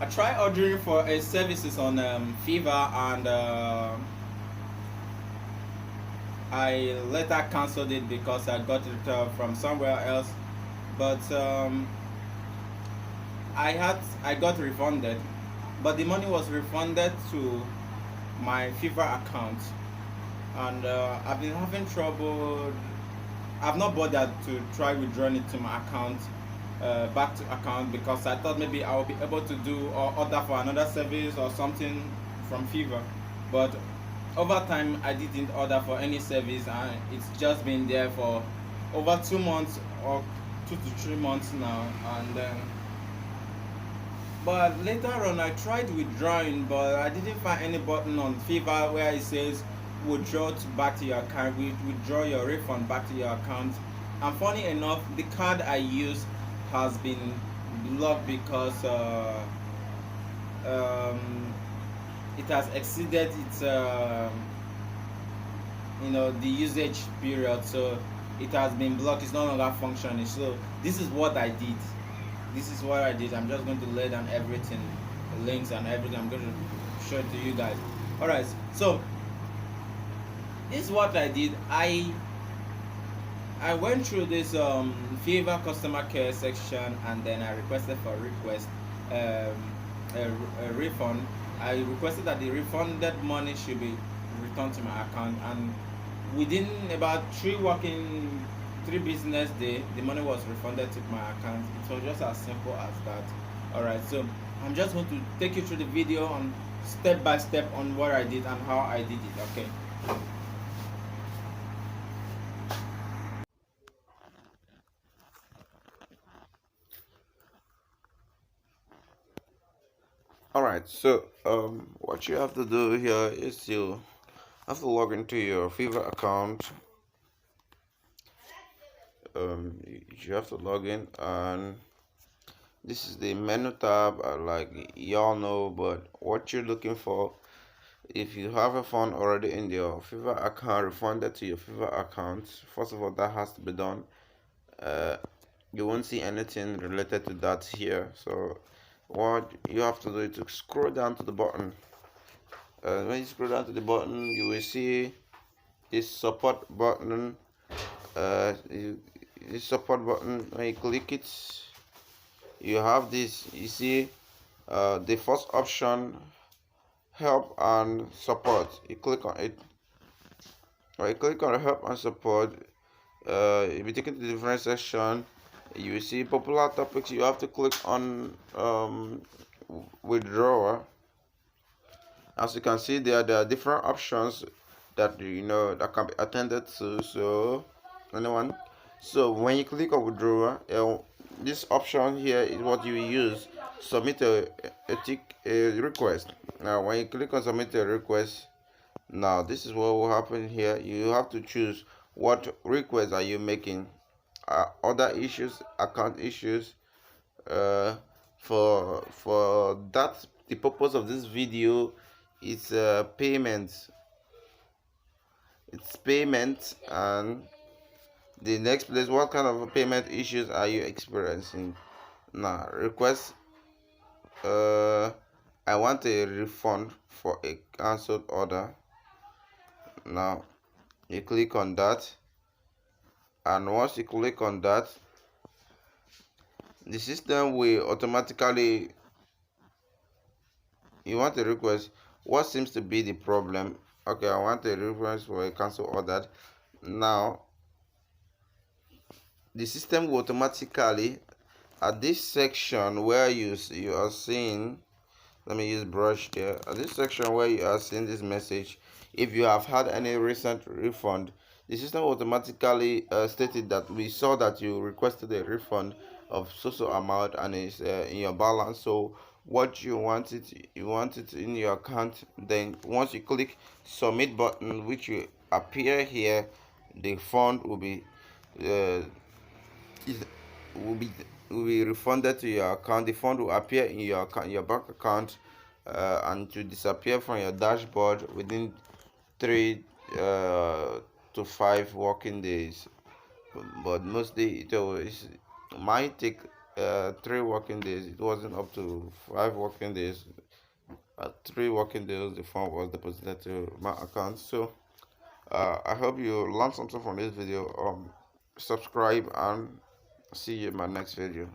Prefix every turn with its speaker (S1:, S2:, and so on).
S1: I tried ordering for a services on Fiverr, and I later cancelled it because I got it from somewhere else. But I got refunded, but the money was refunded to my Fiverr account, and I've been having trouble. I've not bothered to try withdrawing it to my account, back to account, because I thought maybe I will be able to do or order for another service or something from Fiverr. But over time, I didn't order for any service, and it's just been there for over 2 months or 2 to 3 months now. And but later on, I tried withdrawing, but I didn't find any button on Fiverr where it says withdraw back to your account, withdraw your refund back to your account. And funny enough, the card I use has been blocked because um, it has exceeded its the usage period, so it has been blocked. It's no longer functioning. So this is what I did. I'm just going to lay down everything, the links and everything. I'm going to show it to you guys. All right, so this is what I did. I went through this Fiverr customer care section, and then I requested for a refund. I requested that the refunded money should be returned to my account, and within about 3 business day, the money was refunded to my account. It was just as simple as that. All right, so I'm just going to take you through the video on step by step on what I did and how I did it. Okay.
S2: Alright, so what you have to do here is you have to log into your Fiverr account. You have to log in, and this is the menu tab, like y'all know. But what you're looking for, if you have a fund already in your Fiverr account, refunded to your Fiverr account, first of all, that has to be done. You won't see anything related to that here. So what you have to do is to scroll down to the bottom. When you scroll down to the button, you will see this support button. This support button, when you click it, you have this. You see the first option, help and support. You click on it. When you click on help and support, you'll be taken to the different section. You will see popular topics. You have to click on withdrawer. As you can see, there are different options that that can be attended to. So when you click on withdrawer, this option here is what you use. Submit a request. Now when you click on submit a request, now this is what will happen here. You have to choose what request are you making. Other issues, account issues. For that, the purpose of this video is payment. It's payment. And the next place, what kind of payment issues are you experiencing? Now request, I want a refund for a cancelled order. Now you click on that, and once you click on that, the system will automatically, you want a request, what seems to be the problem? Okay, I want a request for a cancel order. Now the system will automatically, at this section where you are seeing, let me use brush here, at this section where you are seeing this message, if you have had any recent refund, the system automatically stated that we saw that you requested a refund of so amount, and it's in your balance. So what you want it in your account. Then once you click submit button, which will appear here, the fund will be will be will be refunded to your account. The fund will appear in your account, your bank account, and to disappear from your dashboard within 3 to 5 working days. But mostly it might take 3 working days. It wasn't up to 5 working days. At 3 working days, the fund was deposited to my account. So I hope you learned something from this video. Subscribe and see you in my next video.